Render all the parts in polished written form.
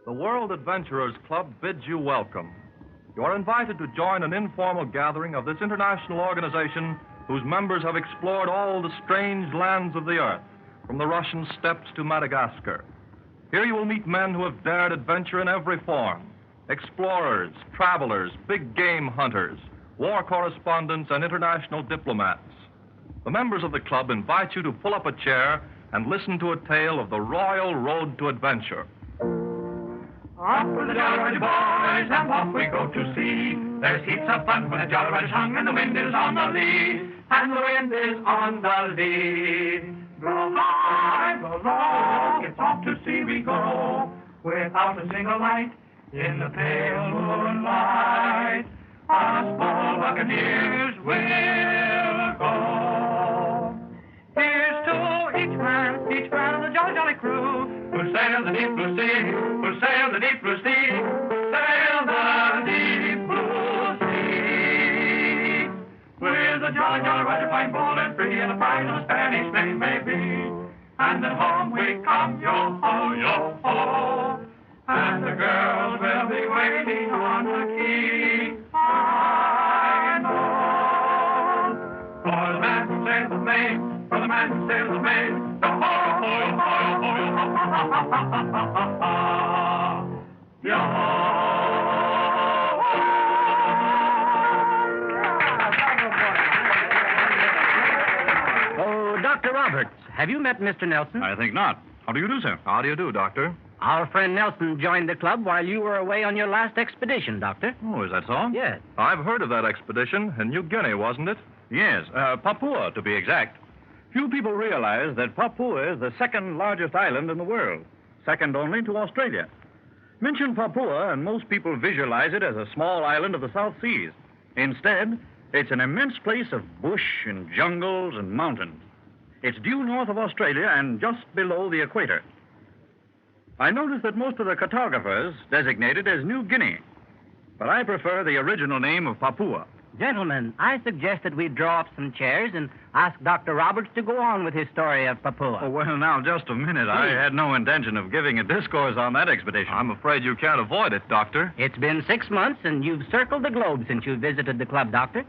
The World Adventurers Club bids you welcome. You are invited to join an informal gathering of this international organization whose members have explored all the strange lands of the earth, from the Russian steppes to Madagascar. Here you will meet men who have dared adventure in every form: explorers, travelers, big game hunters, war correspondents, and international diplomats. The members of the club invite you to pull up a chair and listen to a tale of the royal road to adventure. Off with the Jolly Roger boys, and off we go to sea. There's heaps of fun when the Jolly Roger's hung, and the wind is on the lee. And the wind is on the lee. Blow high, blow low, it's off to sea we go, without a single light in the pale moonlight. Us bold buccaneers will go. Here's to each man of the jolly, jolly crew, who sail the deep blue sea, who sail the deep blue sea, sail the deep blue sea. With the jolly, jolly Roger flying bold and free, and the pride of the Spanish main may be. And then home we come, yo-ho, yo-ho, and the girls will be waiting on the quay. I know, for the man who sails the main, for the man who sails the main, yo-ho, yo-ho, yo-ho, yo-ho. Dr. Roberts, have you met Mr. Nelson? I think not. How do you do, sir? How do you do, Doctor? Our friend Nelson joined the club while you were away on your last expedition, Doctor. Oh, is that so? Yes. I've heard of that expedition in New Guinea, wasn't it? Yes, Papua, to be exact. Few people realize that Papua is the second largest island in the world, second only to Australia. Mention Papua, and most people visualize it as a small island of the South Seas. Instead, it's an immense place of bush and jungles and mountains. It's due north of Australia and just below the equator. I noticed that most of the cartographers designate it as New Guinea, but I prefer the original name of Papua. Gentlemen, I suggest that we draw up some chairs and ask Dr. Roberts to go on with his story of Papua. Oh, well, now, just a minute. I had no intention of giving a discourse on that expedition. I'm afraid you can't avoid it, Doctor. It's been 6 months, and you've circled the globe since you visited the club, Doctor.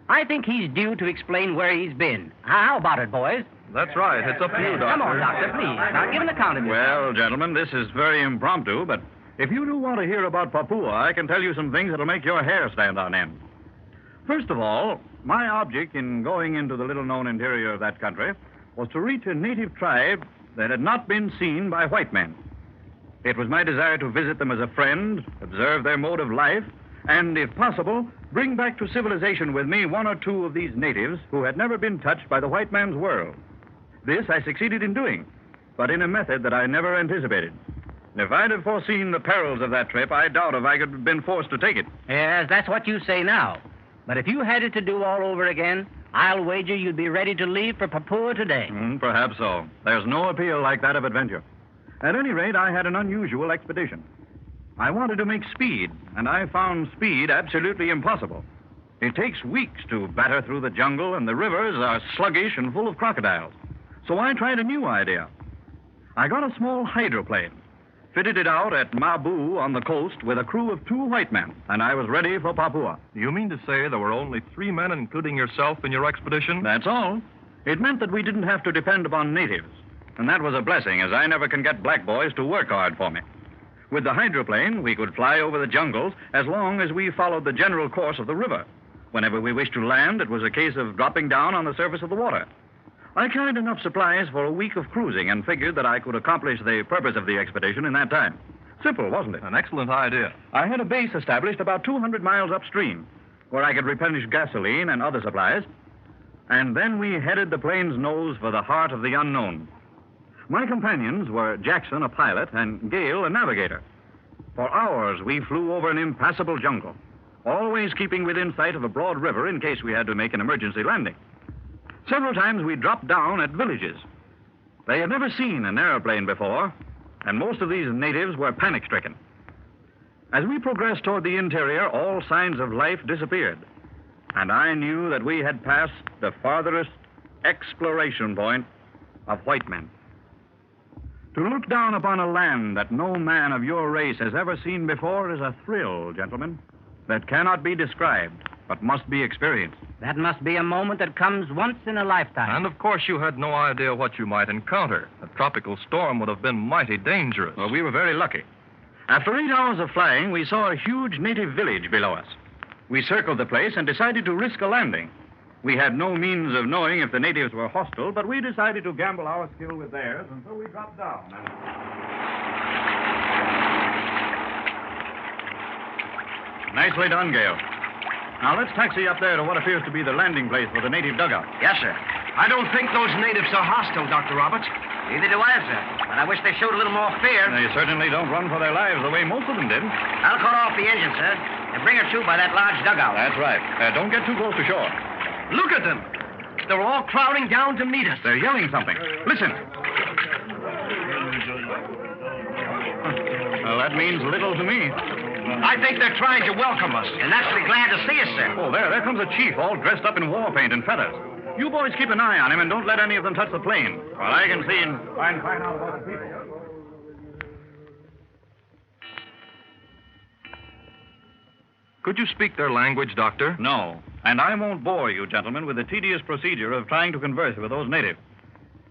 I think he's due to explain where he's been. How about it, boys? That's right. It's up to you, Doctor. Come on, Doctor, please. Now, give an account of yourself. Well, gentlemen, this is very impromptu, but if you do want to hear about Papua, I can tell you some things that'll make your hair stand on end. First of all, my object in going into the little-known interior of that country was to reach a native tribe that had not been seen by white men. It was my desire to visit them as a friend, observe their mode of life, and, if possible, bring back to civilization with me one or two of these natives who had never been touched by the white man's world. This I succeeded in doing, but in a method that I never anticipated. If I'd have foreseen the perils of that trip, I doubt if I could have been forced to take it. Yes, that's what you say now. But if you had it to do all over again, I'll wager you'd be ready to leave for Papua today. Perhaps so. There's no appeal like that of adventure. At any rate, I had an unusual expedition. I wanted to make speed, and I found speed absolutely impossible. It takes weeks to batter through the jungle, and the rivers are sluggish and full of crocodiles. So I tried a new idea. I got a small hydroplane, fitted it out at Mabu on the coast with a crew of 2 white men, and I was ready for Papua. You mean to say there were only 3 men, including yourself, in your expedition? That's all. It meant that we didn't have to depend upon natives, and that was a blessing, as I never can get black boys to work hard for me. With the hydroplane, we could fly over the jungles as long as we followed the general course of the river. Whenever we wished to land, it was a case of dropping down on the surface of the water. I carried enough supplies for a week of cruising and figured that I could accomplish the purpose of the expedition in that time. Simple, wasn't it? An excellent idea. I had a base established about 200 miles upstream, where I could replenish gasoline and other supplies. And then we headed the plane's nose for the heart of the unknown. My companions were Jackson, a pilot, and Gale, a navigator. For hours, we flew over an impassable jungle, always keeping within sight of a broad river in case we had to make an emergency landing. Several times we dropped down at villages. They had never seen an airplane before, and most of these natives were panic-stricken. As we progressed toward the interior, all signs of life disappeared, and I knew that we had passed the farthest exploration point of white men. To look down upon a land that no man of your race has ever seen before is a thrill, gentlemen, that cannot be described, but must be experienced. That must be a moment that comes once in a lifetime. And, of course, you had no idea what you might encounter. A tropical storm would have been mighty dangerous. Well, we were very lucky. After 8 hours of flying, we saw a huge native village below us. We circled the place and decided to risk a landing. We had no means of knowing if the natives were hostile, but we decided to gamble our skill with theirs, and so we dropped down. Nicely done, Gale. Now, let's taxi up there to what appears to be the landing place for the native dugout. Yes, sir. I don't think those natives are hostile, Dr. Roberts. Neither do I, sir. But I wish they showed a little more fear. They certainly don't run for their lives the way most of them did. I'll call off the engine, sir, and bring her to by that large dugout. That's right. Don't get too close to shore. Look at them. They're all crowding down to meet us. They're yelling something. Listen. Well, that means little to me. I think they're trying to welcome us. And naturally glad to see us, sir. Oh, there comes a chief, all dressed up in war paint and feathers. You boys keep an eye on him and don't let any of them touch the plane, while I can see and try and find out about the people. Could you speak their language, Doctor? No, and I won't bore you, gentlemen, with the tedious procedure of trying to converse with those natives.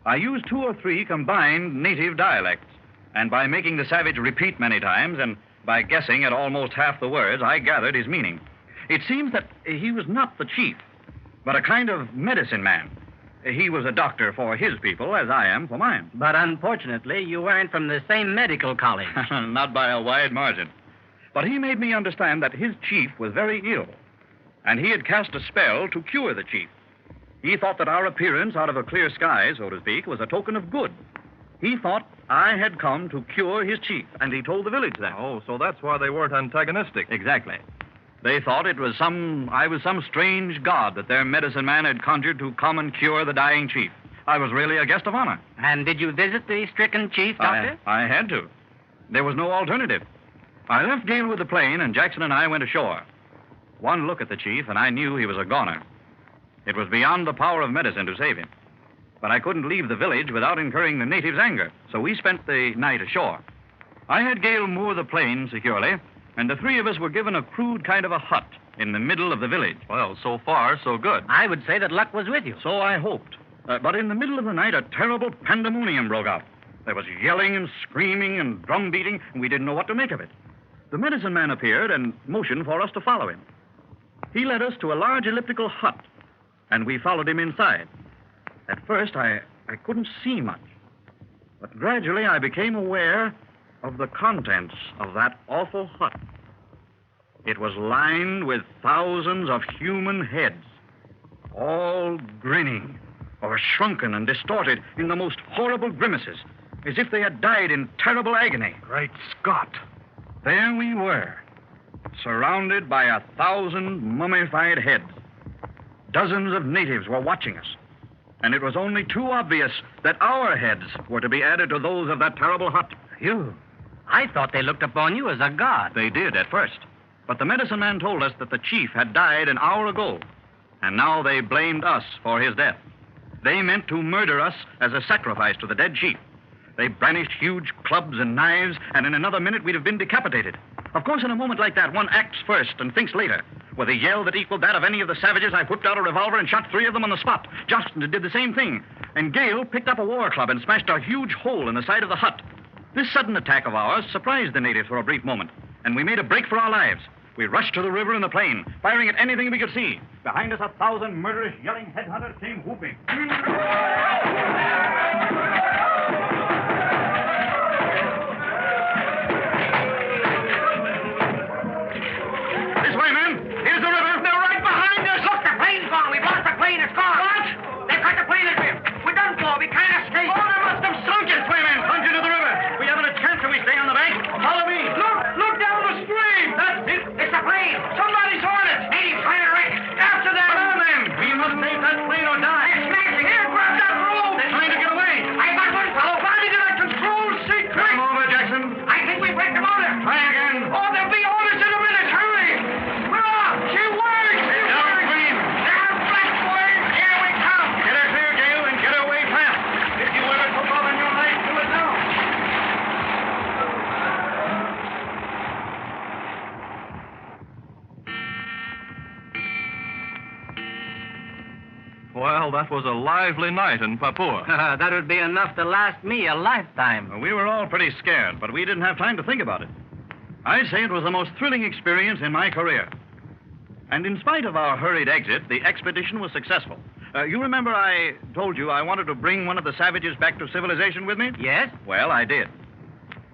I used 2 or 3 combined native dialects, and by making the savage repeat many times and by guessing at almost half the words, I gathered his meaning. It seems that he was not the chief, but a kind of medicine man. He was a doctor for his people, as I am for mine. But unfortunately, you weren't from the same medical college. Not by a wide margin. But he made me understand that his chief was very ill, and he had cast a spell to cure the chief. He thought that our appearance out of a clear sky, so to speak, was a token of good. He thought I had come to cure his chief, and he told the village that. Oh, so that's why they weren't antagonistic. Exactly. They thought I was some strange god that their medicine man had conjured to come and cure the dying chief. I was really a guest of honor. And did you visit the stricken chief, Doctor? I had to. There was no alternative. I left Gale with the plane, and Jackson and I went ashore. One look at the chief, and I knew he was a goner. It was beyond the power of medicine to save him. But I couldn't leave the village without incurring the natives' anger, so we spent the night ashore. I had Gale moor the plane securely, and the 3 of us were given a crude kind of a hut in the middle of the village. Well, so far, so good. I would say that luck was with you. So I hoped. But in the middle of the night, a terrible pandemonium broke out. There was yelling and screaming and drum beating, and we didn't know what to make of it. The medicine man appeared and motioned for us to follow him. He led us to a large elliptical hut, and we followed him inside. At first, I couldn't see much. But gradually, I became aware of the contents of that awful hut. It was lined with thousands of human heads, all grinning or shrunken and distorted in the most horrible grimaces, as if they had died in terrible agony. Great Scott. There we were, surrounded by 1,000 mummified heads. Dozens of natives were watching us, and it was only too obvious that our heads were to be added to those of that terrible hut. I thought they looked upon you as a god. They did at first, but the medicine man told us that the chief had died an hour ago, and now they blamed us for his death. They meant to murder us as a sacrifice to the dead chief. They brandished huge clubs and knives, and in another minute we'd have been decapitated. Of course, in a moment like that, one acts first and thinks later. With a yell that equaled that of any of the savages, I whipped out a revolver and shot 3 of them on the spot. Justin did the same thing. And Gale picked up a war club and smashed a huge hole in the side of the hut. This sudden attack of ours surprised the natives for a brief moment, and we made a break for our lives. We rushed to the river and the plain, firing at anything we could see. Behind us, 1,000 murderous, yelling headhunters came whooping. This way, men. Here's the river. They're right behind us. Look, the plane's gone. We've lost the plane. It's gone. What? They've cut the plane adrift. We're done for. We can't escape. Oh, they must have sunk it. Swim in. Plunge into the river. We haven't a chance if we stay on the bank. Follow me. Look down the stream. That's it. It's a plane. Somebody's on it. Natives trying to wreck. After them. Come on, then. We must save that plane or die. They're smashing. Here, grab that rope. They're trying to get away. I got Well, that was a lively night in Papua. That would be enough to last me a lifetime. We were all pretty scared, but we didn't have time to think about it. I'd say it was the most thrilling experience in my career. And in spite of our hurried exit, the expedition was successful. You remember I told you I wanted to bring one of the savages back to civilization with me? Yes? Well, I did.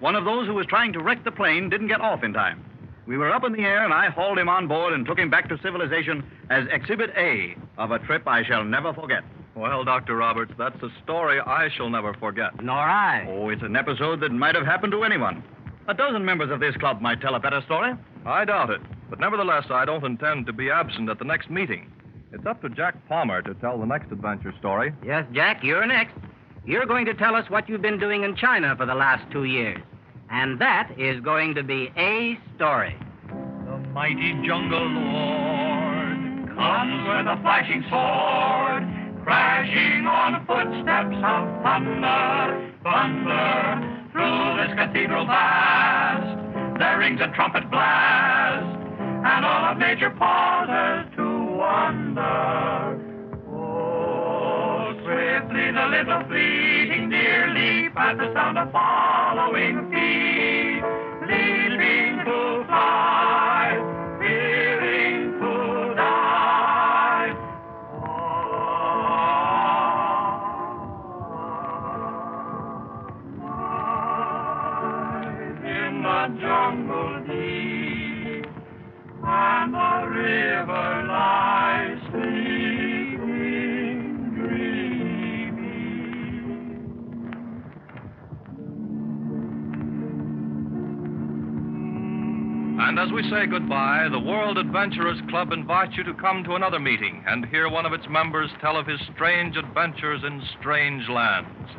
One of those who was trying to wreck the plane didn't get off in time. We were up in the air, and I hauled him on board and took him back to civilization as Exhibit A of a trip I shall never forget. Well, Dr. Roberts, that's a story I shall never forget. Nor I. Oh, it's an episode that might have happened to anyone. A dozen members of this club might tell a better story. I doubt it. But nevertheless, I don't intend to be absent at the next meeting. It's up to Jack Palmer to tell the next adventure story. Yes, Jack, you're next. You're going to tell us what you've been doing in China for the last 2 years. And that is going to be a story. The mighty jungle lord comes with a flashing sword, crashing on footsteps of thunder, thunder. Through this cathedral vast, there rings a trumpet blast, and all of nature pauses to wonder. Oh, swiftly the little fleeting deer leap at the sound of following feet, leaping to fly, fearing to die. In the jungle deep, and the river lies sleeping, dreaming. And as we say goodbye, the World Adventurers Club invites you to come to another meeting and hear one of its members tell of his strange adventures in strange lands.